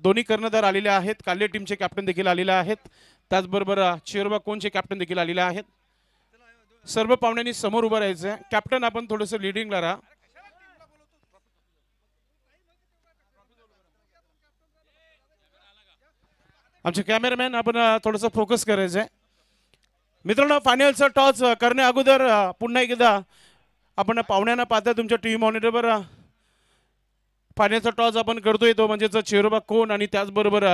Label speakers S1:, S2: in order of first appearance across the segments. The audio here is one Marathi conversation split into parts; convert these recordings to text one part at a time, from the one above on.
S1: दोन्ही कर्णधार आलेले आहेत, काल्ले टीमचे कॅप्टन देखील आलेले आहेत, त्याचबरोबर चिरोबा कोणचे कॅप्टन देखील आलेले आहेत। सर्व पाहुण्यांनी समोर उभं राहायचं आहे। कॅप्टन आपण थोडंसं लीडिंगला राहा। आमचे कॅमेरामॅन आपण थोडंसं फोकस करायचं आहे। मित्रांनो, फायनलचा टॉस करण्या अगोदर पुन्हा एकदा आपण पाहुण्यांना पाहता तुमच्या टीव्ही मॉनिटरवर फायनलचा टॉस आपण करतोय, तो म्हणजेच चिरोबा कोण आणि त्याचबरोबर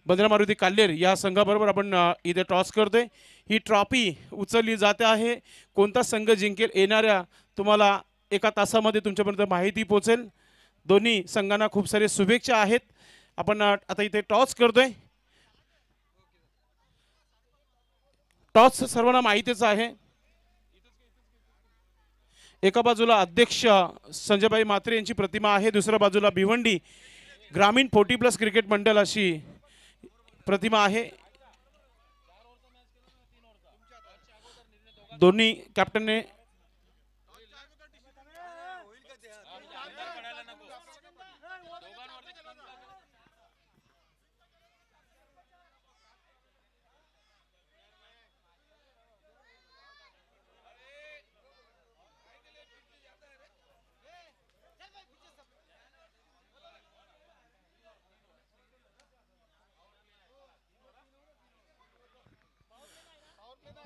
S1: बंद्रा मारुती काल्लेर या संघाबरोबर आपण इथे टॉस करतोय। ही ट्रॉफी उचलली जाते आहे, कोणता संघ जिंकेल येणाऱ्या तुम्हाला एका तासामध्ये तुमच्यापर्यंत माहिती पोहोचेल। दोन्ही संघांना खूप सारे शुभेच्छा आहेत। आपण आता इथे टॉस करतोय। टॉस सर्वांना माहितीच आहे। एका बाजूला अध्यक्ष संजयभाई म्हात्रे यांची प्रतिमा आहे, दुसऱ्या बाजूला भिवंडी ग्रामीण 40+ क्रिकेट मंडळ अशी प्रतिमा आहे। दोन्ही कॅप्टनने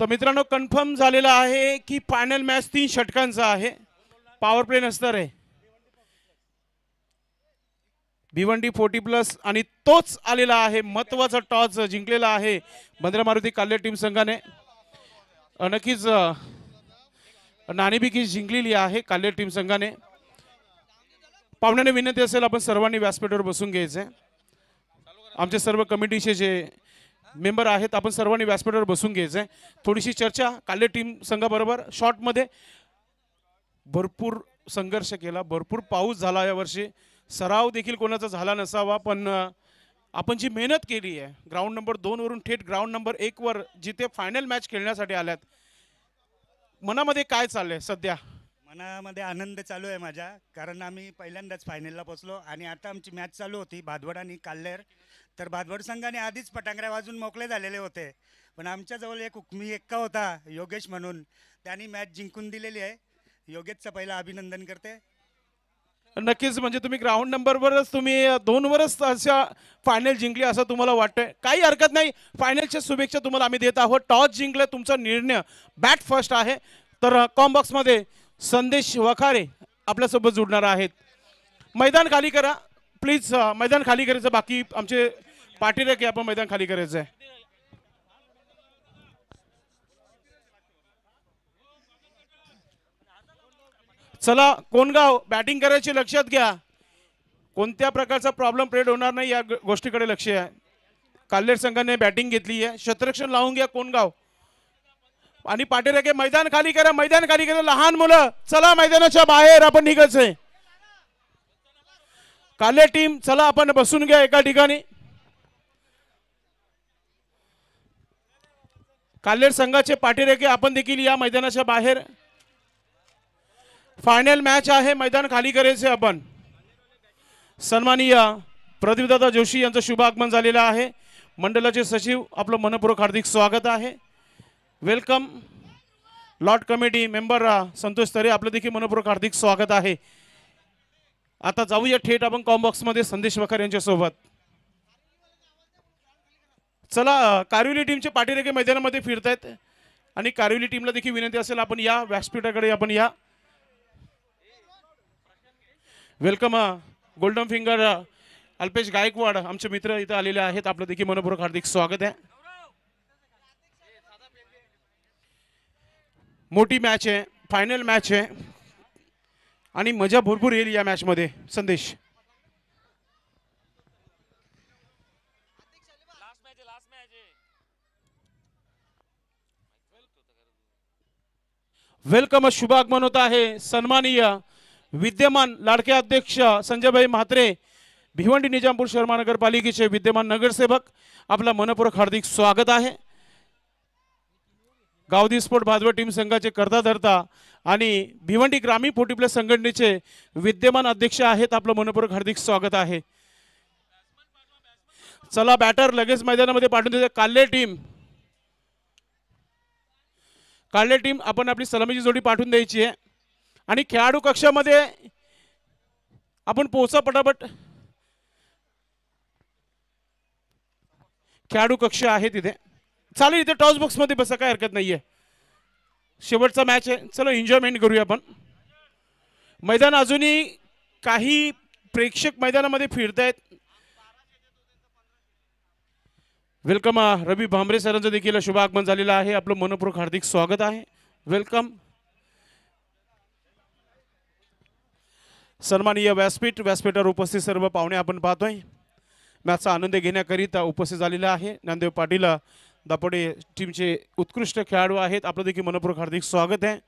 S1: तर मित्रांनो कन्फर्म झालेला आहे की फायनल मॅच 3 षटकांचा आहे, पॉवर प्ले नसणार आहे। भिवंडी 40+ आणि तोच आलेला आहे, महत्त्वाचा टॉस जिंकलेला आहे बंद्रा मारुती काल्ले टीम संघाने। नक्कीच नाणेफेकी जिंकलेली आहे काल्ले टीम संघाने। पाहुण्याने विनंती असेल आपण सर्वांनी व्यासपीठावर बसून घ्यायचे। आमचे सर्व कमिटीचे जे मेंबर आहेत आपण सर्वांनी व्यासपीठावर बसून घ्यायचे। थोडीशी चर्चा काल्ले टीम संघाबरोबर शॉर्टमध्ये भरपूर संघर्ष केला, भरपूर पाऊस झाला यावर्षी, सराव देखील कोणाचा झाला नसावा, पण आपण जी मेहनत केली आहे ग्राउंड नंबर 2 वरून थेट ग्राउंड नंबर 1 वर जिथे फायनल मॅच खेळण्यासाठी आल्यात, मनामध्ये काय चाललंय सध्या?
S2: मनामध्ये आनंद चालू आहे माझ्या, कारण आम्ही पहिल्यांदाच फायनलला पोहोचलो आणि आता आमची मॅच चालू होती भादवड आणि काल्लेर। तर भादवड संघाने आधीच पटांगऱ्या वाजून मोकळे झालेले होते, पण आमच्याजवळ एक हुकमी एक्का होता योगेश म्हणून, त्यांनी मॅच जिंकून दिलेली आहे। योगेशचं पहिलं अभिनंदन करते।
S1: नक्कीच, म्हणजे तुम्ही ग्राउंड नंबरवरच तुम्ही 2 वरच अशा फायनल जिंकली असं तुम्हाला वाटतंय? काही हरकत नाही, फायनलच्या शुभेच्छा तुम्हाला आम्ही देत आहोत। टॉस जिंकलं, तुमचा निर्णय बॅट फर्स्ट आहे। तर कॉम्बॉक्समध्ये संदेश वखारे आपल्यासोबत जुडणार आहेत। मैदान खाली करा प्लीज, मैदान खाली करायचं, बाकी आमचे पाटील की आपण मैदान खाली करायचं आहे। चला कोणगाव बॅटिंग करायची, लक्षात घ्या कोणत्या प्रकारचा प्रॉब्लेम क्रिएट होणार नाही या गोष्टीकडे लक्ष आहे। काल्लेर संघाने बॅटिंग घेतली आहे, क्षेत्ररक्षण लावून घ्या कोणगाव आणि पाटील मैदान खाली करा, मैदान खाली करा। लहान मुलं चला मैदानाच्या बाहेर, आपण निघायचंय। काल्ले टीम चला आपण बसून घ्या एका ठिकाणी। काल्लेर संघाचे पाठीरेखे आपण देखील या मैदानाच्या बाहेर। फायनल मॅच आहे, मैदान खाली करायचे आपण। सन्माननीय प्रदीपदादा जोशी यांचं शुभ आगमन झालेलं आहे। मंडळाचे सचिव आपलं मनपूर्वक हार्दिक स्वागत आहे, welcome. Lot committee member Santosh Tare आपलं देखील मनपूर्वक हार्दिक स्वागत आहे। आता जाऊया थेट आपण कॉम्बॉक्स मध्ये संदेश वखार यांच्या सोबत। चला, कारिवली टीमचे पाठीरेखे मैदानामध्ये फिरतायत आणि कारिवली टीमला देखील विनंती असेल आपण या व्यासपीठाकडे आपण या। Welcome golden finger Alpesh Gaikwad आमचे मित्र इथे आलेले आहेत, आपलं देखील मनपूर्वक हार्दिक स्वागत आहे। मोठी मॅच आहे, फायनल मॅच आहे आणि मजा भरपूर येईल या मॅच मध्ये। संदेश वेलकम, शुभ आगमन होता आहे। सन्माननीय विद्यमान लाडके अध्यक्ष संजयभाई म्हात्रे, भिवंडी निजामपूर शहर महानगरपालिकेचे विद्यमान नगरसेवक, आपला मनपूर्वक हार्दिक स्वागत आहे। गावदी स्पोर्ट भादवड टीम संघाचे कर्ता धर्ता आणि भिवंडी ग्रामीण 40+ संघटनेचे विद्यमान अध्यक्ष आहेत, आपलं मनपूर्वक हार्दिक स्वागत आहे। चला बॅटर लगेच मैदानामध्ये पाठवून देते. काल्ले टीम आपण आपली सलामीची जोडी पाठवून द्यायची आहे आणि खेळाडू कक्षामध्ये आपण पोहोचा पटापट. खेळाडू कक्ष आहे तिथे, चालेल इथे टॉस बॉक्स मध्ये बसा, काय हरकत नाहीये. शेवटचा मॅच आहे, चलो एन्जॉयमेंट करूया आपण. मैदान अजूनही काही प्रेक्षक मैदानामध्ये फिरतायत. वेलकम रवी भांबरे सरांचं देखील शुभ आगमन झालेलं आहे. आपलं मनपूर्वक हार्दिक स्वागत आहे. वेलकम. सन्माननीय व्यासपीठावर उपस्थित सर्व पाहुणे आपण पाहतोय. मॅचचा आनंद घेण्याकरिता उपस्थित झालेला आहे. नामदेव पाटील दापोडे टीमचे उत्कृष्ट खेळाडू आहेत. आपलं देखील मनपूर्वक हार्दिक स्वागत आहे.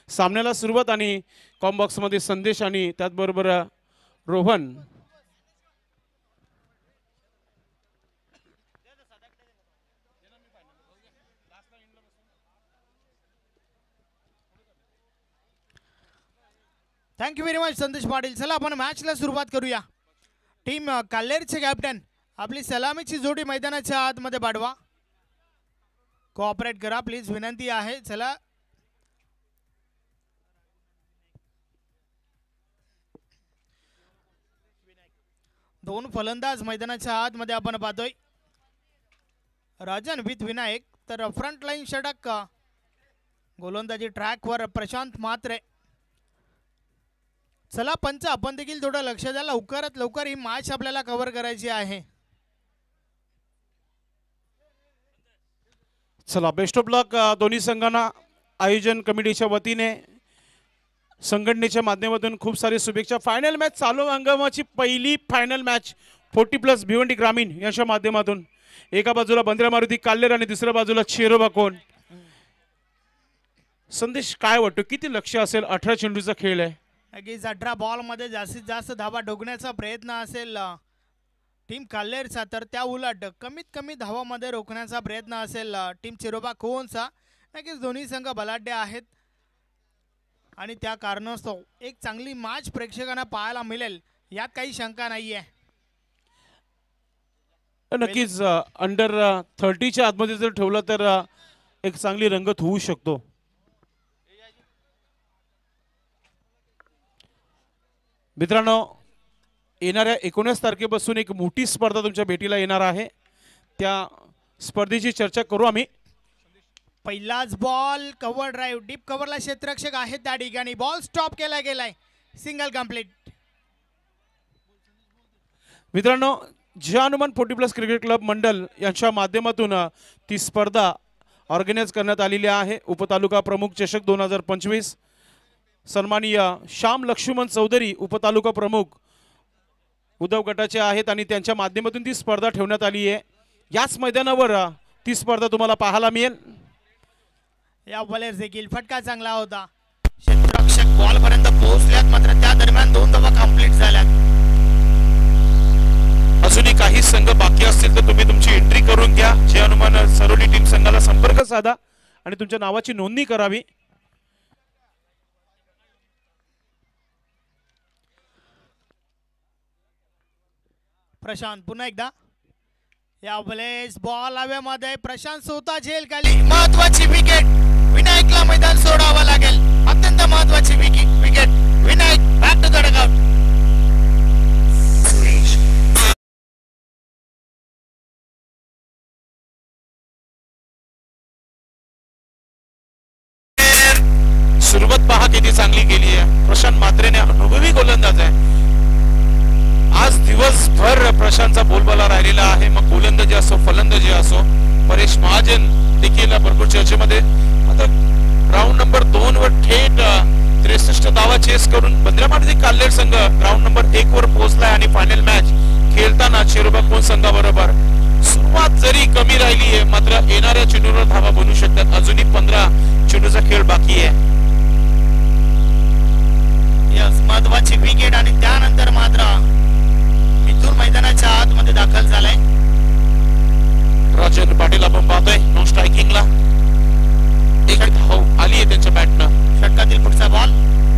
S1: सामन्याला सुरुवात आणि कॉम्बॉक्समध्ये संदेश आणि त्याचबरोबर रोहन.
S3: थँक्यू व्हेरी मच संदेश पाटील. चला आपण मॅचला सुरुवात करूया. टीम काल्हेरचे कॅप्टन आपली सलामीची जोडी मैदानाच्या आतमध्ये पाठवा. कोऑपरेट करा प्लीज, विनंती आहे. चला दोन फलंदाज मैदानाच्या आतमध्ये आपण पाहतोय. राजन विथ विनायक, तर फ्रंट लाईन षटक गोलंदाजी ट्रॅकवर प्रशांत म्हात्रे. चला पंच, आपण देखील थोडं लक्ष द्या. लवकरात लवकर ही मॅच आपल्याला कव्हर करायची आहे.
S1: चला बेस्ट ऑफ लक दोन्ही संघांना. आयोजन कमिटीच्या वतीने संघटनेच्या माध्यमातून खूप सारी शुभेच्छा. फायनल मॅच चालू हंगामाची पहिली फायनल मॅच 40+ भिवंडी ग्रामीण यांच्या माध्यमातून. एका बाजूला बंद्रा मारुती काल्हेर आणि दुसऱ्या बाजूला चेरोबा कोण. संदेश काय वाटतो, किती लक्ष असेल? 18 चेंडूचा खेळ आहे.
S3: नक्कीच 18 बॉलमध्ये जास्तीत जास्त धावा ठोकण्याचा प्रयत्न असेल टीम काल्हेरचा, तर त्या उलट कमीत कमी धावामध्ये रोखण्याचा प्रयत्न असेल टीम चिरोबा कोणचा. नक्कीच दोन्ही संघ बलाढ्य आहेत आणि त्या कारणास्तव एक चांगली मॅच प्रेक्षकांना पाहायला मिळेल यात काही शंका नाही आहे.
S1: नक्कीच अंडर 30च्या आतमध्ये जर ठेवलं तर एक चांगली रंगत होऊ शकतो. मित्रांनो, येणाऱ्या 19 तारखेपासून एक मोठी स्पर्धा तुमच्या भेटीला येणार आहे. त्या स्पर्धेची चर्चा करू आम्ही.
S3: पहिलाच बॉल कव्हर ड्राईव्ह, डीप कव्हरला क्षेत्ररक्षक आहे त्या ठिकाणी. बॉल स्टॉप केला गेलाय, सिंगल कंप्लीट.
S1: मित्रांनो, जे हनुमान 40+ क्रिकेट क्लब मंडल यांच्या माध्यमातून ती स्पर्धा ऑर्गनाइज करण्यात आलेली आहे. उपतालुका प्रमुख चषक 2025. सन्माननीय श्याम लक्ष्मण चौधरी उपतालुका प्रमुख उद्धव गटाचे आहेत आणि त्यांच्या माध्यमातून ती स्पर्धा ठेवण्यात आली आहे. याच मैदानावर ती स्पर्धा तुम्हाला पाहायला मिळेल.
S3: या बॉलर देखील फटका चांगला होता. क्षेत्ररक्षक बॉल पर्यंत पोहोचल्यात, मात्र त्या दरम्यान 2 धावा कंप्लीट झाल्यात.
S1: अजूनही काही संघ बाकी असतील तर तुम्ही तुमची एंट्री करून घ्या. जे हनुमान सरोली टीम संघाला संपर्क साधा आणि तुमच्या नावाची नोंदणी करावी.
S3: प्रशांत पुन्हा एकदा या बॉलेस बॉल हवेमध्ये. प्रशांत स्वतः झेल खाली. महत्वाची विकेट, विनायकला मैदान सोडावं लागेल. अत्यंत महत्वाची wicket. Vinayak back to the dugout.
S1: सुरुवात पहा किती चांगली केली आहे. प्रशांत म्हात्रेने अनुभवी गोलंदाज आहे. आज दिवसभर प्रशांतचा बोलबाला राहिलेला आहे. मग गोलंदाजी असो फलंदाजी असो. परेश महाजन देखील भरपूर चर्चेमध्ये. आता राऊंड नंबर 2 वर थेट 63 धावा चेस करून बंद्रामारुती काल्हेर संघ राऊंड नंबर 1 वर पोहोचलाय आणि फायनल मॅच खेळताना चेरोबा कोण संघाबरोबर. सुरुवात जरी कमी राहिली आहे, मात्र येणाऱ्या चेंडूवर धावा बनू शकतात. अजूनही 15 चेंडूचा खेळ बाकी आहे.
S3: यस, महत्वाची विकेट आणि त्यानंतर मात्र मिथून मैदानाच्या आतमध्ये दाखल झालाय.
S1: राजन पाटील आपण पाहतोय नो स्ट्रायकिंगला. एक धाव आली आहे त्यांच्या बॅटनं.
S3: षटकातील पुढचा बॉल,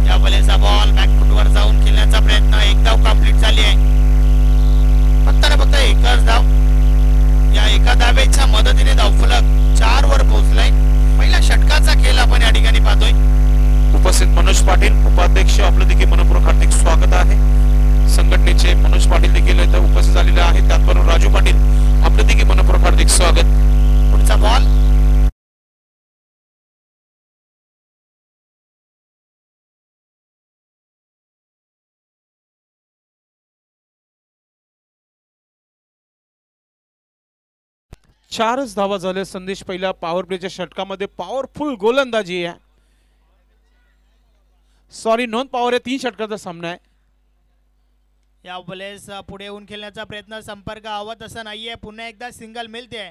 S3: या बॉलचा बॉल बॅकफुटवर जाऊन खेळण्याचा प्रयत्न. एक धाव कंप्लीट झाली आहे. फक्त एकच धाव.
S1: 4च धावा झाले संदेश पहिल्या पॉवर प्लेच्या षटकामध्ये पॉवरफुल गोलंदाजी आहे. सॉरी नॉन पॉवर आहे. 3 षटकाचा सामना आहे.
S3: या वेळेस पुढे येऊन खेळण्याचा प्रयत्न संपर्क हवा तसा नाहीये. पुन्हा एकदा सिंगल मिळते.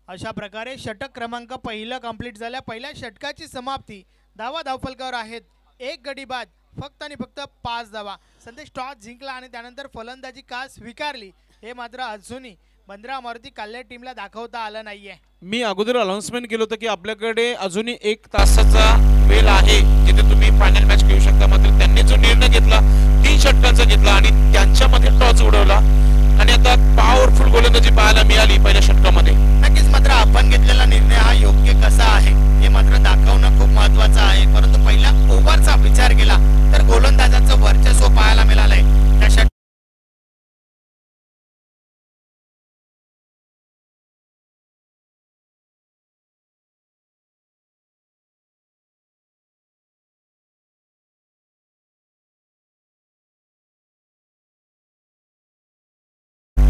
S3: अशा प्रकारे षटक क्रमांक पहिलं कंप्लीट झाल्या. पहिल्या षटकाची समाप्ती. धावा धावफलकावर आहेत. 1 गडी बाद. फक्त आणि फक्त 5 धावा. संदेश टॉस जिंकला आणि त्यानंतर फलंदाजी का स्वीकारली हे मात्र अजूनही बंद्रा मारुती काल्हेर टीमला दाखवता आलं नाहीये.
S1: मी अगोदर अनाउन्समेंट केलं होतं की आपल्याकडे अजूनही 1 तासाचा वेळ आहे जिथे तुम्ही फायनल मॅच खेळू शकता. मात्र त्यांनी जो निर्णय घेतला 3 षटकांचा घेतला आणि त्यांच्यामध्ये टॉस उडवला आणि आता पॉवरफुल गोलंदाजी पाहायला मिळाली पहिल्या षटकामध्ये.
S3: नक्कीच मात्र आपण घेतलेला निर्णय हा योग्य कसा आहे हे मात्र दाखवणं खूप महत्वाचं आहे. परंतु पहिल्या ओव्हरचा विचार केला तर गोलंदाजाचं वर्चस्व पाहायला मिळालंय. त्या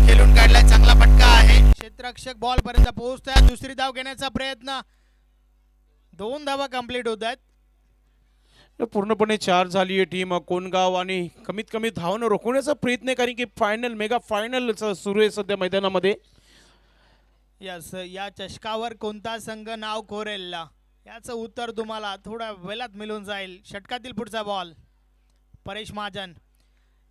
S3: खेळून काढला. चांगला फटका आहे. क्षेत्ररक्षक बॉल पर्यंत पोहोचतोय. दुसरी धाव घेण्याचा प्रयत्न. 2 धावा कंप्लीट होत आहेत.
S1: पूर्णपणे 4 झाली आहे टीम कोणगाव आणि कमीत कमी धावणं रोखण्याचा प्रयत्न आहे कारण की फायनल मेगा फायनल सुरू आहे सध्या मैदानामध्ये.
S3: यस या चषकावर कोणता संघ नाव कोरेल याचं उत्तर तुम्हाला थोड्या वेळात मिळून जाईल. षटकातील पुढचा बॉल परेश महाजन.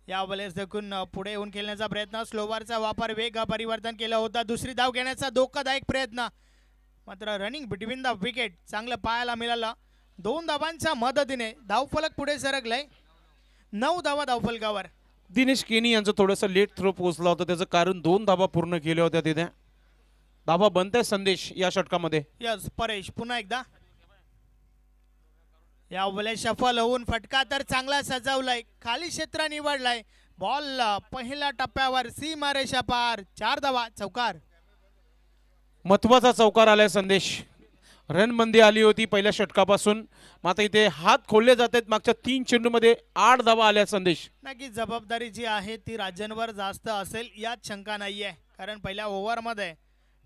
S3: या वेळेस देखून पुढे येऊन खेळण्याचा प्रयत्न. स्लोवरचा वापर वेग परिवर्तन केला होता. दुसरी धाव घेण्याचा धोकादायक प्रयत्न. मात्र रनिंग बिटवीन द विकेट चांगलं पाहायला मिळालं. 2 धावांच्या मदतीने धावफलक पुढे सरकलंय. 9 धावा धावफलकावर.
S1: दिनेश केनी यांचं थोडंसं लेट थ्रो पोहोचला होता. त्याचं कारण 2 धावा पूर्ण केल्या होत्या तिथे. धावा बनताय संदेश या षटकामध्ये.
S3: यस परेश पुन्हा एकदा. या वेळेस सफल होऊन फटका तर चांगला सजवलाय. खाली क्षेत्र निवडलाय. बॉल पहिल्या टप्प्यावर सीमारेषा पार. 4 धावा चौकार.
S1: महत्वाचा चौकार आलाय संदेश. रणबंदी आली होती पहिल्या षटकापासून. मात्र इथे हात खोलले जात आहेत. मागच्या 3 चेंडूमध्ये 8 धावा आल्या संदेश.
S3: नक्की जबाबदारी जी आहे ती राजनवर जास्त असेल यात शंका नाहीये. कारण पहिल्या ओव्हरमध्ये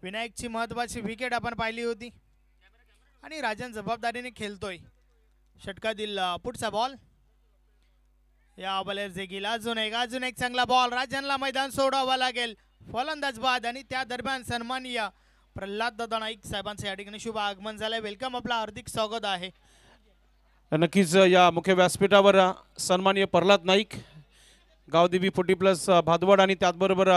S3: विनायकची महत्वाची विकेट आपण पाहिली होती आणि राजन जबाबदारीने खेळतोय. षटकातील पुढचा बॉल. या वेळेस देखील अजून एक चांगला बॉल. राजनला मैदान सोडावं लागेल. फलंदाज बाद आणि त्या दरम्यान सन्माननीय प्रल्हाद दादा नाईक साहेबांचं या ठिकाणी शुभ आगमन झालंय. वेलकम. आपलं हार्दिक स्वागत आहे.
S1: नक्कीच या मुख्य व्यासपीठावर सन्माननीय प्रल्हाद नाईक गावदेवी 40+ भादवड आणि त्याचबरोबर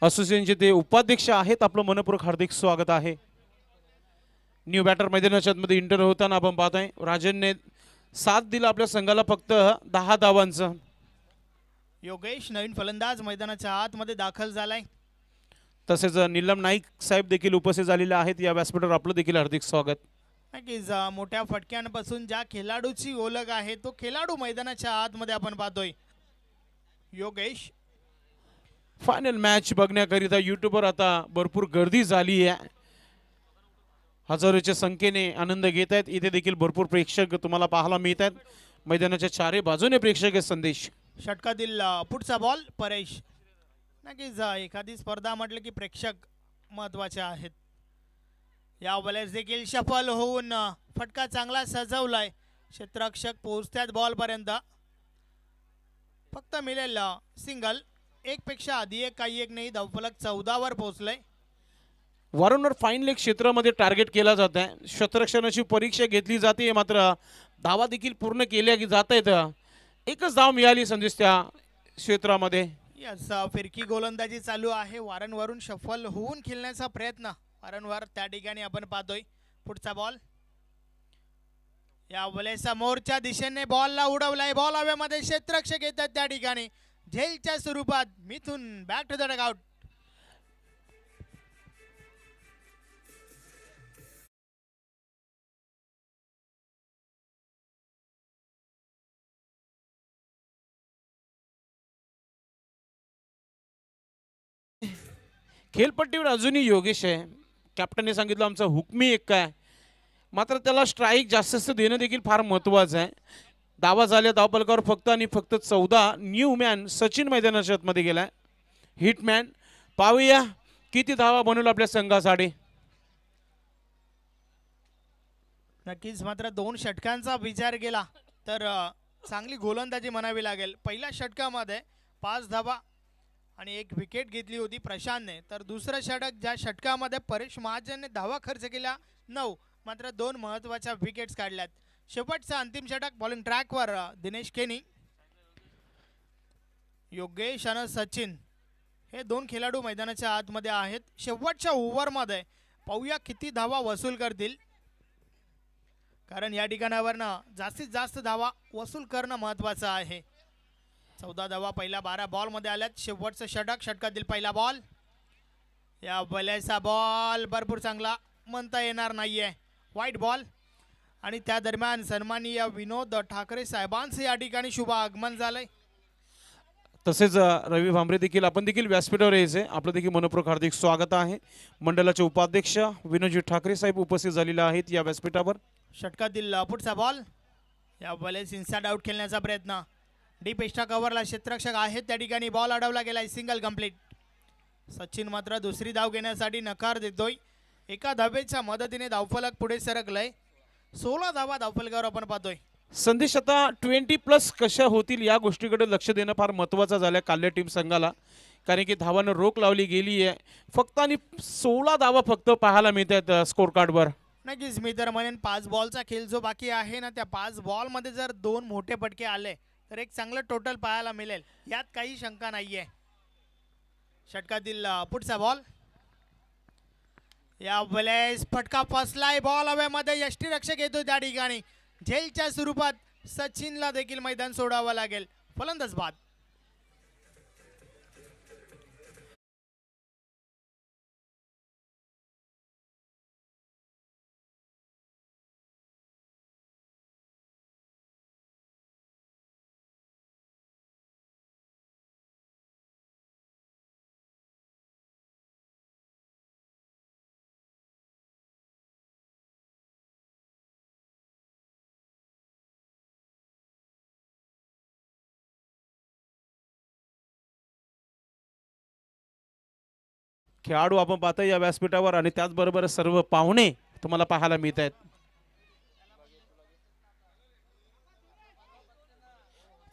S1: असोसिएशनचे ते उपाध्यक्ष आहेत. आपलं मनपूर्वक हार्दिक स्वागत आहे. न्यू बॅटर मैदानाच्या आतमध्ये इंटर होताना आपण पाहतोय राजनने साथ दिला आपल्या संघाला फक्त 10 धावांचं.
S3: योगेश नवीन फलंदाज मैदानाच्या आतमध्ये दाखल झालाय.
S1: तसेच नीलम नाईक साहेब देखील उपस्थित झालेले आहेत. या व्यासपीठावर आपलं देखील हार्दिक स्वागत.
S3: नक्कीच मोठ्या फटक्यांपासून ज्या खेळाडूची ओळख आहे तो खेळाडू मैदानाच्या आतमध्ये आपण पाहतोय. योगेश
S1: फायनल मॅच बघण्याकरिता यूट्यूबवर आता भरपूर गर्दी झाली आहे. हजारोच्या संख्येने आनंद घेत आहेत. इथे देखील भरपूर प्रेक्षक तुम्हाला पाहायला मिळत आहेत. मैदानाच्या 4ही बाजूने प्रेक्षक आहेत संदेश.
S3: षटकातील पुढचा बॉल परेश. नक्कीच एखादी स्पर्धा म्हटलं की प्रेक्षक महत्वाचे आहेत. या वेळेस देखील सफल होऊन फटका चांगला सजवलाय. क्षेत्ररक्षक पोहोचतात बॉल पर्यंत. फक्त मिळेल सिंगल. 1 पेक्षा आधी एक काही एक नाही. धावफलक 14 वर पोहोचलंय.
S1: वारंवार फाईन लेग क्षेत्रामध्ये टार्गेट केला जात आहे. क्षेत्ररक्षणाची परीक्षा घेतली जाते. मात्र धावा देखील पूर्ण केल्या जात आहेत. 1च धाव मिळाली संदेश त्या क्षेत्रामध्ये.
S3: यस फिरकी गोलंदाजी चालू आहे. वारंवारून सफल होऊन खेळण्याचा प्रयत्न वारंवार त्या ठिकाणी आपण पाहतोय. पुढचा बॉल. या वेळेस समोरच्या दिशेने बॉलला उडवलाय. बॉल हवेमध्ये. क्षेत्ररक्षक येतात त्या ठिकाणी. झेलच्या स्वरूपात Mithun back to the dugout.
S1: खेळपट्टीवर अजूनही योगेश आहे. कॅप्टनने सांगितलं आमचा हुकमी एक काय. मात्र त्याला स्ट्राईक जास्त देणं देखील फार महत्त्वाचं आहे. धावा झाल्या धावफलकावर फक्त आणि फक्त 14. न्यू मॅन सचिन मैदानाच्या आतमध्ये गेलाय. हिटमॅन पाहूया किती धावा बनवल्या आपल्या संघासाठी.
S3: नक्कीच मात्र 2 षटकांचा विचार केला तर चांगली गोलंदाजी म्हणावी लागेल. पहिल्या षटकामध्ये 5 धावा आणि 1 विकेट घेतली होती प्रशांतने, तर दुसरं षटक ज्या षटकामध्ये परेश महाजनने धावा खर्च केल्या 9, मात्र 2 महत्त्वाच्या विकेट्स काढल्यात. शेवटचा अंतिम षटक बॉलिंग ट्रॅकवर दिनेश केनी, योगेश आणि सचिन हे 2 खेळाडू मैदानाच्या आतमध्ये आहेत. शेवटच्या ओव्हरमध्ये पाहूया किती धावा वसूल करतील, कारण या ठिकाणावरनं जास्तीत जास्त धावा वसूल करणं महत्त्वाचं आहे. 14 धावा पहिल्या 12 बॉलमध्ये आल्यात. शेवटचं षटक, षटकातील पहिला बॉल, या बॉलचा बॉल भरपूर चांगला म्हणता येणार नाहीये, वाईट बॉल. आणि त्या दरम्यान सन्माननीय विनोद ठाकरे साहेबांचं या ठिकाणी शुभ आगमन झालंय.
S1: तसेच रवी भांबरे देखील आपण देखील व्यासपीठावर यायचे, आपलं देखील मनपूर्वक हार्दिक स्वागत आहे. मंडळाचे उपाध्यक्ष विनोदजी ठाकरे साहेब उपस्थित झालेले आहेत या व्यासपीठावर.
S3: षटकातील पुढचा बॉल, या बॉलेस इन्साइड आउट खेळण्याचा प्रयत्न, डीप एक्स्ट्रा कव्हरला क्षेत्ररक्षक आहेत त्या ठिकाणी, बॉल अडवला गेलाय, सिंगल कंप्लीट. सचिन मात्र दुसरी धाव घेण्यासाठी नकार देतोय. एका धावेच्या मदतीने धावफलक पुढे सरकलंय. 16 धावा धावफलकावर आपण पाहतोय.
S1: संदेश आता 20+ कशा होतील या गोष्टीकडे लक्ष देणं फार महत्त्वाचं झालं काल्ले टीम संघाला, कारण की धावांना रोख लावली गेली आहे फक्त, आणि 16 धावा फक्त पाहायला मिळतात स्कोर कार्डवर.
S3: नक्कीच मी तर म्हणेन 5 बॉलचा खेळ जो बाकी आहे ना, त्या 5 बॉलमध्ये जर 2 मोठे फटके आले तर एक चांगलं टोटल पाहायला मिळेल, यात काही शंका नाहीये. षटकातील पुढचा बॉल, या वेळेस फटका फसलाय, बॉल हवेमध्ये, यष्टीरक्षक येतो त्या ठिकाणी. झेलच्या स्वरूपात सचिनला देखील मैदान सोडावं लागेल. फलंदाज बाद.
S1: खेळाडू आपण पाहतो या व्यासपीठावर, आणि त्याचबरोबर सर्व पाहुणे तुम्हाला पाहायला मिळत आहेत.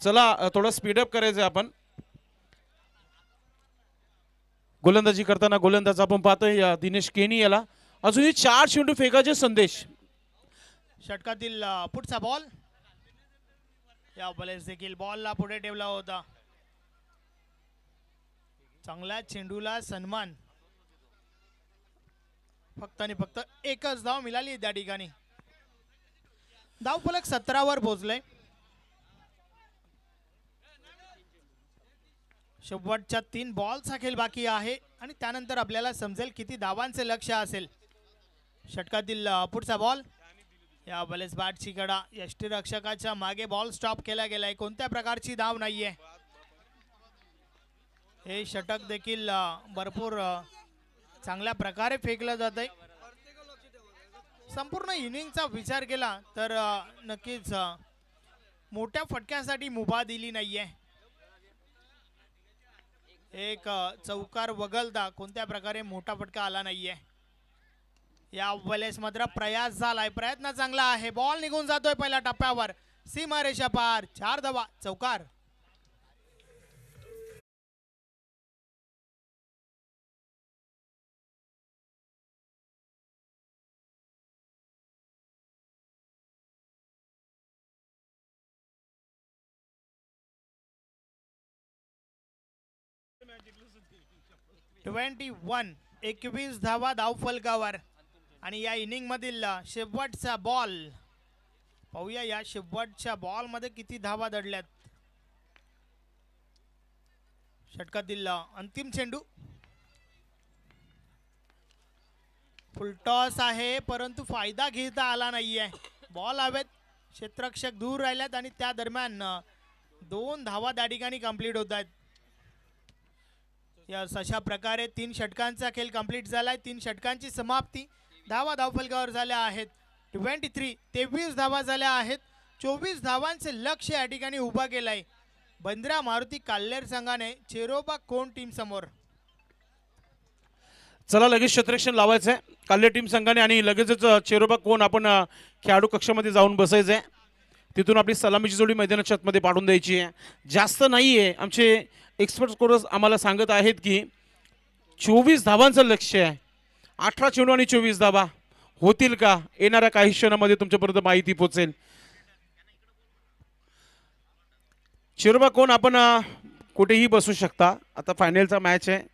S1: चला थोडं स्पीडअप करायचं आपण. गोलंदाजी करताना गोलंदाज आपण पाहतोय या दिनेश केनी, याला अजूनही 4 चेंडू फेकायचे संदेश.
S3: षटकातील पुढचा बॉल, या वेळेस देखील बॉलला पुढे ठेवला होता. चांगल्या चेंडूला सन्मान, फक्त आणि फक्त एकच धाव मिळाली त्या ठिकाणी. धावफलक 17 वर पोहोचले. शेवटच्या 3 बॉलचा खेळ बाकी आहे आणि त्यानंतर आपल्याला समजेल किती धावांचे लक्ष असेल. षटकातील पुढचा बॉल, या वेळेस बॅटची कडा, यष्टीरक्षकाच्या मागे बॉल स्टॉप केला गेलाय, कोणत्या प्रकारची धाव नाहीये. हे षटक देखील भरपूर चांगल्या प्रकारे फेकलं जात आहे. संपूर्ण इनिंगचा विचार केला तर नक्कीच मोठ्या फटक्यासाठी मुभा दिली नाहीये. एक चौकार वगळता कोणत्या प्रकारे मोठा फटका आला नाहीये. या वेळेस मात्र प्रयास झालाय, प्रयत्न चांगला आहे, बॉल निघून जातोय पहिल्या टप्प्यावर, सीमारेषा पार, 4 धावा, चौकार. (21) 21 धावा धावफलकावर. आणि या इनिंग मधील शेवटचा बॉल पाहूया, या शेवटच्या बॉल मध्ये किती धावा दडल्यात. षटकातील अंतिम चेंडू, फुलटॉस आहे परंतु फायदा घेता आला नाहीये. बॉल हवेत, क्षेत्ररक्षक दूर राहिल्यात आणि त्या दरम्यान 2 धावा त्या ठिकाणी कंप्लीट होत आहेत. या अशा प्रकारे 3 षटकांचा खेळ कंप्लीट झालाय. 3 षटकांची समाप्ती, धावा धावफलकावर झाल्या आहेत 23 धावा झाल्या आहेत. 24 धावांचे लक्ष या ठिकाणी उभा केलंय बंद्रा मारुती काल्हेर संघाने चेरोबा कोण टीम समोर.
S1: चला लगेच क्षेत्ररक्षण लावायचं आहे काल्ले टीम संघाने आणि लगेचच चेरोबा कोण आपण खेळाडू कक्षामध्ये जाऊन बसायचं आहे. तिथून आपली सलामीची जोडी मैदानाच्या आतमध्ये पाडून द्यायची आहे. जास्त नाही आहे. आमचे एक्सपर्ट स्कोरर्स आम्हाला सांगत आहेत की 24 धावांचं लक्ष्य आहे. 18 चेंडू आणि 24 धावा होतील का? येणाऱ्या काही क्षणामध्ये तुमच्यापर्यंत माहिती पोहोचेल. चेरोबा कोण आपण कुठेही बसू शकता. आता फायनलचा मॅच आहे.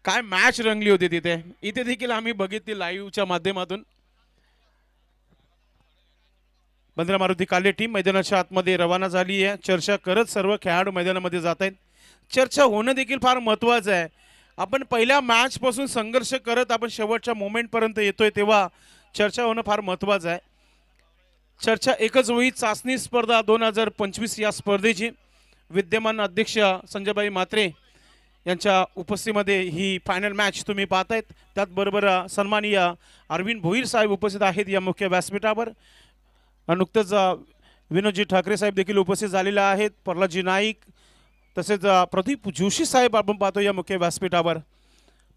S1: काय मॅच रंगली होती तिथे. इथे देखील आम्ही बघितली लाईव्हच्या माध्यमातून. बंद्रा मारुती काल्ले टीम मैदानाच्या आतमध्ये रवाना झाली आहे. चर्चा करत सर्व खेळाडू मैदानामध्ये जात आहेत. चर्चा होणं देखील फार महत्त्वाचं आहे. आपण पहिल्या मॅच पासून संघर्ष करत आपण शेवटच्या मोमेंट पर्यंत येतोय तेव्हा चर्चा होणं फार महत्त्वाचं आहे. चर्चा एकच होई. चाचणी स्पर्धा 2025 या स्पर्धेची विद्यमान अध्यक्ष संजयबाई म्हात्रे यांच्या उपस्थितीमध्ये ही फायनल मॅच तुम्ही पाहतायत. त्याचबरोबर सन्माननीय अरविंद भोईर साहेब उपस्थित आहेत या मुख्य व्यासपीठावर. नुकतंच विनोदजी ठाकरे साहेब देखील उपस्थित झालेले आहेत. प्रल्हादजी नाईक तसेच प्रदीप जोशी साहेब आपण पाहतो या मुख्य व्यासपीठावर.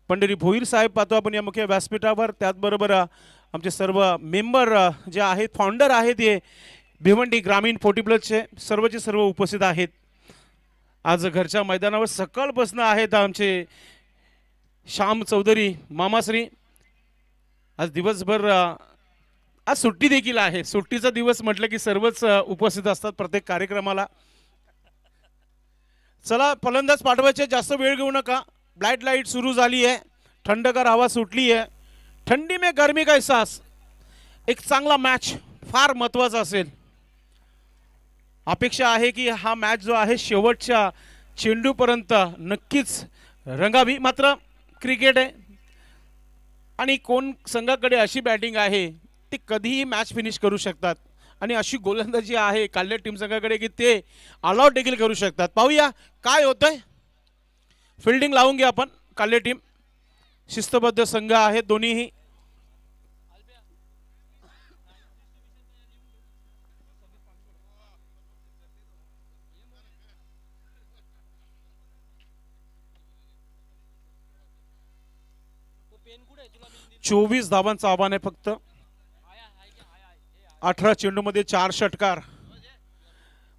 S1: पंढरी भोईर साहेब पाहतो आपण या मुख्य व्यासपीठावर. त्याचबरोबर आमचे सर्व मेंबर जे आहेत फाउंडर आहेत हे भिवंडी ग्रामीण 40 प्लसचे सर्वचे सर्व उपस्थित आहेत. आज घरच्या मैदानावर सकाळपासून आहेत आमचे श्याम चौधरी मामाश्री. आज दिवसभर आज सुट्टी देखील आहे. सुट्टीचा दिवस म्हटलं की सर्वच उपस्थित असतात प्रत्येक कार्यक्रमाला. चला फलंदाज पाठवायचे. जास्त वेळ घेऊ नका. ब्लाइट लाईट सुरू झाली आहे. थंडगार हवा सुटली आहे. ठंडी में गर्मी का एहसास. एक चांगला मॅच फार महत्त्वाचा असेल. अपेक्षा आहे की हा मॅच जो आहे शेवटच्या चेंडूपर्यंत नक्कीच रंगावी. मात्र क्रिकेट आहे आणि कोण संघाकडे अशी बॅटिंग आहे ते कधीही मॅच फिनिश करू शकतात आणि अशी गोलंदाजी आहे काल्ले टीम संघाकडे की ते ऑल आउट देखील करू शकतात. पाहूया काय होतंय. फिल्डिंग लावून घ्या आपण. काल्ले टीम शिस्तबद्ध संघ आहेत दोन्हीही. चोवीस धावांचं आव्हान आहे फक्त. 18 चेंडूमध्ये 4 षटकार.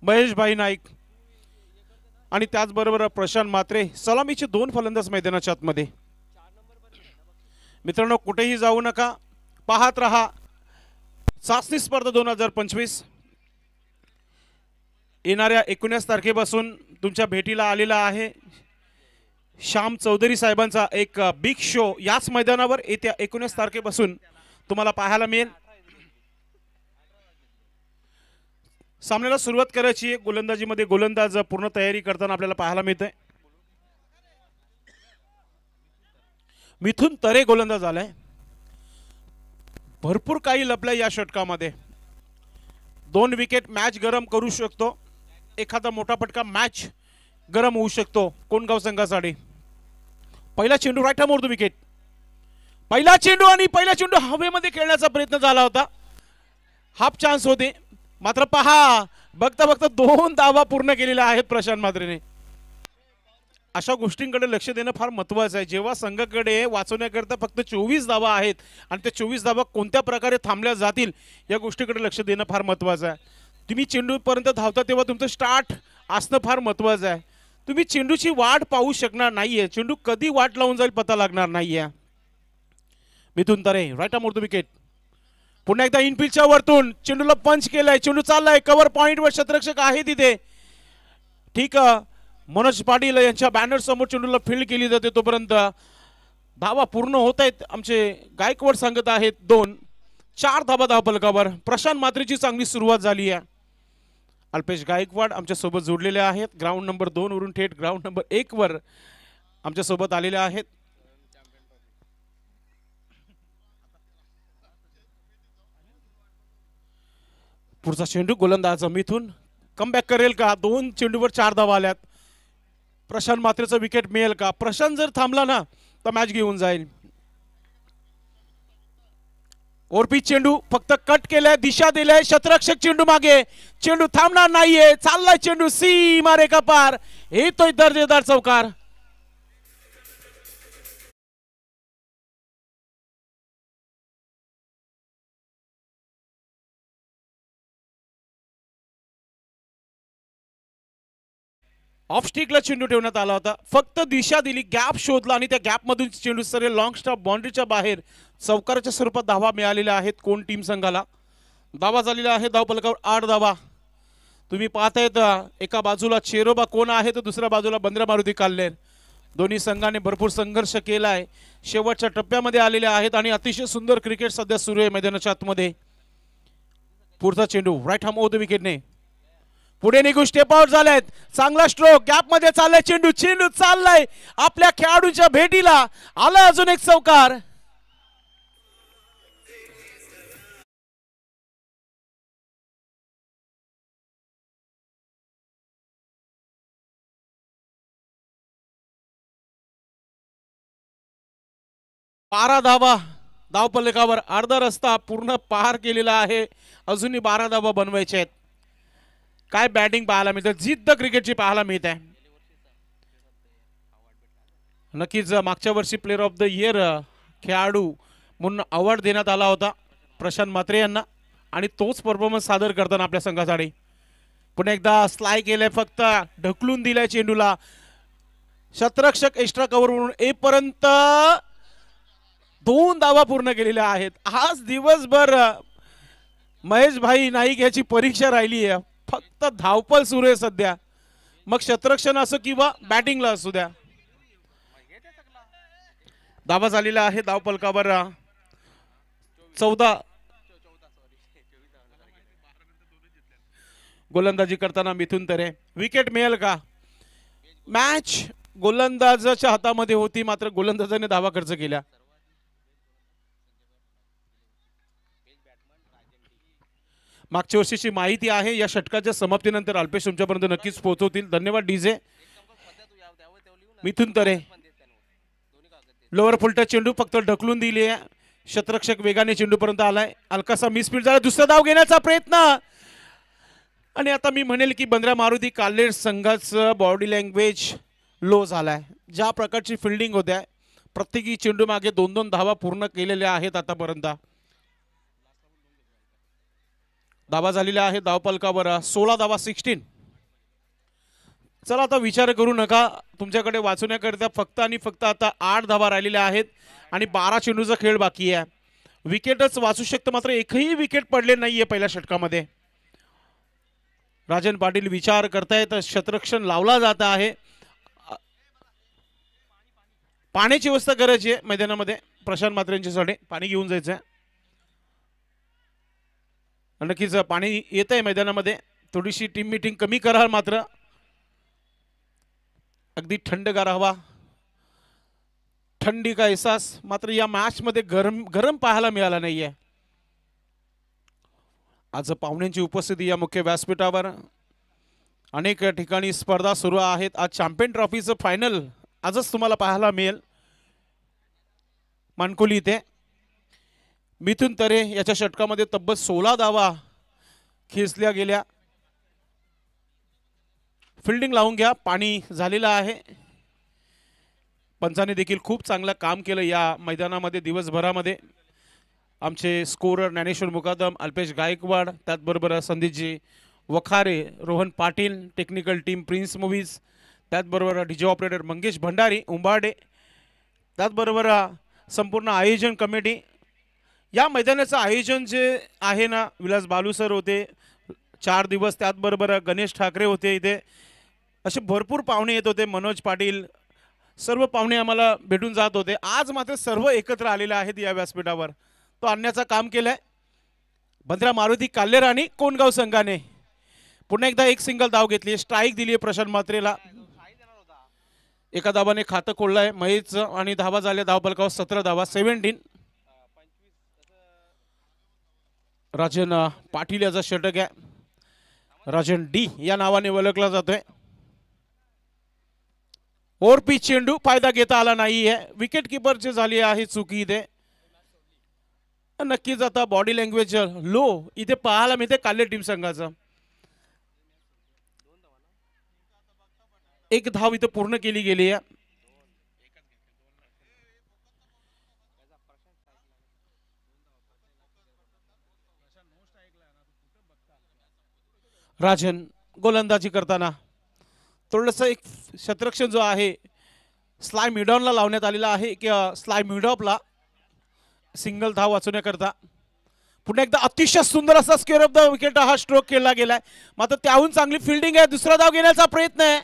S1: महेश भाई नाईक आणि त्याचबरोबर प्रशांत म्हात्रे सलामीचे 2 फलंदाज मैदानाच्या आतमध्ये. मित्रांनो कुठेही जाऊ नका. पाहत रहा चाचणी स्पर्धा 2025 येणाऱ्या 19 तारखेपासून तुमच्या भेटीला आलेला आहे. श्याम चौधरी साहेबांचा एक बिग शो याच मैदानावर येत्या 19 तारखेपासून तुम्हाला पाहायला मिळेल. सामन्याला सुरुवात करायची आहे. गोलंदाजीमध्ये गोलंदाज पूर्ण तयारी करताना आपल्याला पाहायला मिळतंय. मिथुन तरे गोलंदाज आलाय. भरपूर काही लपलंय या षटकामध्ये. 2 विकेट मॅच गरम करू शकतो. एखादा मोठा फटका मॅच गरम होऊ शकतो कोणगाव संघासाठी. पहिला चेंडू राईट मोडतो विकेट. पहिला चेंडू आणि पहिला चेंडू हवेमध्ये खेळण्याचा प्रयत्न झाला होता. हाफ चान्स होते. मात्र पहा बघता बघता 2 धावा पूर्ण केलेल्या आहेत प्रशांत म्हात्रेने. अशा गोष्टींकडे लक्ष देणं फार महत्त्वाचं आहे. जेव्हा संघाकडे वाचवण्याकरता फक्त 24 धावा आहेत आणि त्या 24 धावा कोणत्या प्रकारे थांबल्या जातील या गोष्टीकडे लक्ष देणं फार महत्त्वाचं आहे. तुम्ही चेंडूपर्यंत धावता तेव्हा तुमचं स्टार्ट असणं फार महत्त्वाचं आहे. तुम्ही चेंडूची वाट पाहू शकणार नाहीये. चेंडू कधी वाट लावून जाईल पता लागणार नाहीये. मिथुन तरे राईट मोडतो विकेट. पुन्हा एकदा इनफिल्डच्या वरतून चेंडूला पंच केलाय. चेंडू चाललाय कव्हर पॉइंटवर. क्षेत्ररक्षक आहे तिथे. ठीक मनोज पाटील यांच्या बॅनर समोर चेंडूला फील्ड केली जाते. तोपर्यंत धावा पूर्ण होत आहेत. आमचे गायकवाड सांगत आहेत 2. 4 धावा धावफलकावर. प्रशांत म्हात्रेची चांगली सुरुवात झाली आहे. अल्पेश गायकवाड आमच्यासोबत जोडलेले आहेत. ग्राउंड नंबर 2 वरून थेट ग्राउंड नंबर 1 वर आमच्यासोबत आलेले आहेत. पुढचा चेंडू गोलंदाज मिथून कमबॅक करेल का? 2 चेंडूवर 4 धावा आल्यात. प्रशांत मात्रेचं विकेट मिळेल का? प्रशांत जर थांबला ना तर मॅच घेऊन जाईल. ओरपी चेंडू फक्त कट केलाय, दिशा दिलाय, शतरक्षक चेंडू मागे, चेंडू थांबणार नाहीये, चाललाय चेंडू सीमा रेखा पार, येतोय दर्जेदार चौकार. ऑफ स्टिकला चेंडू ठेवण्यात आला होता, फक्त दिशा दिली, गॅप शोधला आणि त्या गॅप मधून चेंडू सर लॉंग स्टॉप बाउंड्रीच्या बाहेर चौकाराच्या स्वरूपात धावा मिळालेल्या आहेत कोण टीम संघाला. धावा झालेला आहे धावफलकावर 8 धावा. तुम्ही पाहतायत एका बाजूला चेरोबा कोण आहे तर दुसऱ्या बाजूला बंद्रा मारुती काल्लेर. दोन्ही संघाने भरपूर संघर्ष केलाय, शेवटच्या टप्प्यामध्ये आलेले आहेत आणि अतिशय सुंदर क्रिकेट सध्या सुरू आहे मैदानाच्या आतमध्ये. पुढचा चेंडू राईट हॅम ओव्हर द विकेटने पुढे निघून स्टेप आउट झालेत. चांगला स्ट्रोक, गॅप मध्ये चाललाय चेंडू, चेंडू चाललाय आपल्या खेळाडूंच्या भेटीला, आलाय अजून एक चौकार. बारा धावा धावफलकावर, अर्धा रस्ता पूर्ण पार केलेला आहे, अजूनही 12 धावा बनवायचे आहेत. काय बॅटिंग पाहायला मिळते, जिद्द क्रिकेटची पाहायला मिळत आहे. नक्कीच मागच्या वर्षी प्लेअर ऑफ द इयर खेळाडू म्हणून अवॉर्ड देण्यात आला होता प्रशांत मात्रे यांना आणि तोच परफॉर्मन्स सादर करताना आपल्या संघासाठी पुन्हा एकदा स्लाय केलंय, फक्त ढकलून दिलाय चेंडूला. शतरक्षक एक्स्ट्रा कव्हर म्हणून येईपर्यंत 2 धावा पूर्ण केलेल्या आहेत. आज दिवसभर महेश भाई नाईक याची परीक्षा राहिली आहे, फक्त धावपल सुरू आहे सध्या, मग शतरक्षण असो किंवा बॅटिंगला असू द्या. धावा झालेला आहे धावफलकावर 14. गोलंदाजी करताना मिथून तरे, विकेट मिळेल का? मॅच गोलंदाजाच्या हातामध्ये होती, मात्र गोलंदाजाने धावा खर्च केल्या. मागच्या वर्षीची माहिती आहे या षटकाच्या समाप्तीनंतर अल्पेश तुमच्यापर्यंत नक्कीच पोहोचवतील. धन्यवाद डीजे. मिथून तरे लोअर फुलटा चेंडू फक्त ढकलून दिली आहे, शतरक्षक वेगाने चेंडूपर्यंत आलाय, हलकासा मिसफील्ड झाला, दुसरा धाव घेण्याचा प्रयत्न आणि आता मी म्हणेल की बंद्रा मारुती काल्लेर संघाचं बॉडी लँग्वेज लो झालाय. ज्या प्रकारची फिल्डिंग होत्या, प्रत्येकी चेंडू मागे 2-2 धावा पूर्ण केलेल्या आहेत आतापर्यंत. धावा झालेल्या आहे धावफलकावर 16 धावा 16. चला आता विचार करू नका, तुमच्याकडे वाचवण्याकरिता फक्त आणि फक्त आता 8 धावा राहिलेल्या आहेत आणि 12 चेंडूचा खेळ बाकी आहे. विकेटच वाचू शकतं, मात्र एकही विकेट पडले नाहीये पहिल्या षटकामध्ये. राजन पाटील विचार करतायत, शतरक्षण लावला जात आहे, पाण्याची व्यवस्था करायची आहे मैदानामध्ये. प्रशांत मात्रे यांच्यासाठी पाणी घेऊन जायचं आहे. नक्कीच पाणी येत आहे मैदानामध्ये, थोडीशी टीम मीटिंग कमी करा, मात्र अगदी थंडगार हवा, थंडी का एहसास मात्र या मॅच मध्ये गरम पाहायला मिळाला नाहीये. आज पाहुण्यांची उपस्थिती या मुख्य व्यासपीठावर, अनेक ठिकाणी स्पर्धा सुरू आहेत. आज चॅम्पियन ट्रॉफीचं फायनल आजच तुम्हाला पाहायला मिळेल मानकोली इथे. मिथून तरे याच्या षटकामध्ये तब्बल 16 धावा खेचल्या गेल्या. फिल्डिंग लावून घ्या, पाणी झालेलं आहे. पंचाने देखील खूप चांगलं काम केलं या मैदानामध्ये दिवसभरामध्ये. आमचे स्कोरर ज्ञानेश्वर मुकादम, अल्पेश गायकवाड, त्याचबरोबर Sandeepji Wakhare, Rohan Patil, technical team Prince Movies, त्याचबरोबर डीजे ऑपरेटर मंगेश भंडारी उंबाडे, त्याचबरोबर संपूर्ण आयोजन कमिटी. या मैदानाचं आयोजन जे आहे ना, विलास बालू सर होते 4 दिवस, त्याचबरोबर गणेश ठाकरे होते इथे, असे भरपूर पाहुणे येत होते, मनोज पाटील, सर्व पाहुणे आम्हाला भेटून जात होते. आज मात्र सर्व एकत्र आलेले आहेत या व्यासपीठावर. तो आणण्याचं काम केलंय बंद्रा मारुती काल्लेर आणि कोंडगाव संघाने. पुन्हा एकदा एक सिंगल धाव घेतली, स्ट्राईक दिली आहे प्रशांत म्हात्रेला. एका धावाने खातं खोललंय महेशचं आणि धावा झाल्या धावफलकावर 17 धावा 17. राजन पाटील याचा षटक आहे. राजन डी या नावाने ओळखला जातोय. ओरपी चेंडू फायदा घेता आला नाहीये. विकेट किपरची झाली आहे चुकी इथे. नक्कीच आता बॉडी लँग्वेज लो इथे पाहायला मिळते काल्ले टीम संघाचं. एक धाव इथे पूर्ण केली गेली आहे. राजन गोलंदाजी करताना थोडंसं एक शतरक्षण जो आहे स्लाय मिडॉनला लावण्यात आलेला आहे की स्लाय मिडॉपला सिंगल धाव वाचवण्याकरता. पुन्हा एकदा अतिशय सुंदर असा स्क्वेअर ऑफ द विकेट हा स्ट्रोक केला गेलाय. मात्र त्याहून चांगली फिल्डिंग आहे. दुसरा धाव घेण्याचा प्रयत्न आहे.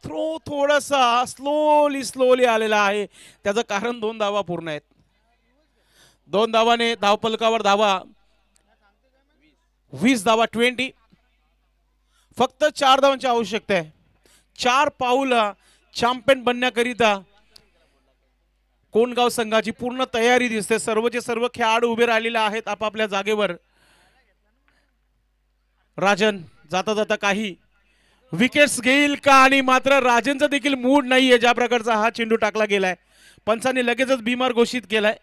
S1: थ्रो थोडासा स्लोली आलेला आहे. त्याचं कारण 2 धावा पूर्ण आहेत. 2 धावाने धावफलकावर धावा 20 धावा 20. फक्त 4 धावांची आवश्यकता आहे. 4 पाऊल चॅम्पियन बनण्याकरिता कोणगाव संघाची पूर्ण तयारी दिसते. सर्वचे सर्व खेळाडू उभे राहिलेले आहेत आपापल्या जागेवर. राजन जाता जाता काही विकेट्स घेईल का आणि मात्र राजनचा देखील मूड नाहीये ज्या प्रकारचा हा चेंडू टाकला गेलाय. पंचांनी लगेचच बीमार घोषित केलाय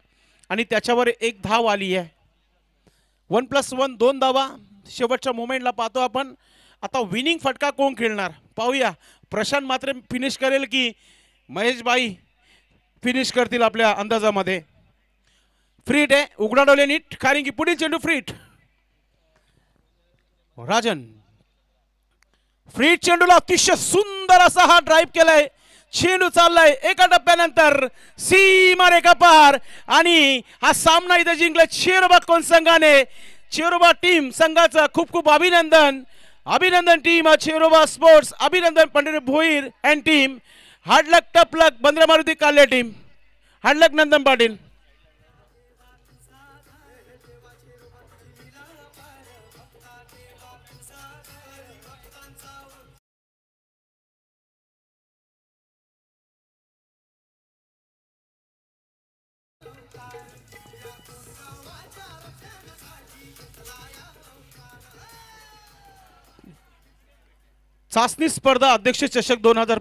S1: आणि त्याच्यावर एक धाव आली आहे. 1+1 2 धावा. शेवटच्या मोमेंटला पाहतो आपण. आता विनिंग फटका कोण खेळणार पाहूया. प्रशांत मात्र फिनिश करेल की महेश भाई फिनिश करतील आपल्या अंदाजामध्ये. फ्रीट आहे उघडा डोले नीट कारण की पुढील चेंडू फ्रीट. राजन फ्रीट चेंडूला अतिशय सुंदर असा हा ड्राईव्ह केलाय. चेंडू चाललाय एका टप्प्यानंतर सीमा रेखा पार आणि हा सामना इथे जिंकला चेरोबा कोण संघाने. चेरोबा टीम संघाचं खूप खूप अभिनंदन. अभिनंदन टीम चेरोबा स्पोर्ट्स. अभिनंदन Pandit Bhoir and team. Hard luck टपलक बंद्रा मारुती काल्ले टीम. हार्डलक नंदन पाटील. चाचणी स्पर्धा अध्यक्ष चषक 2015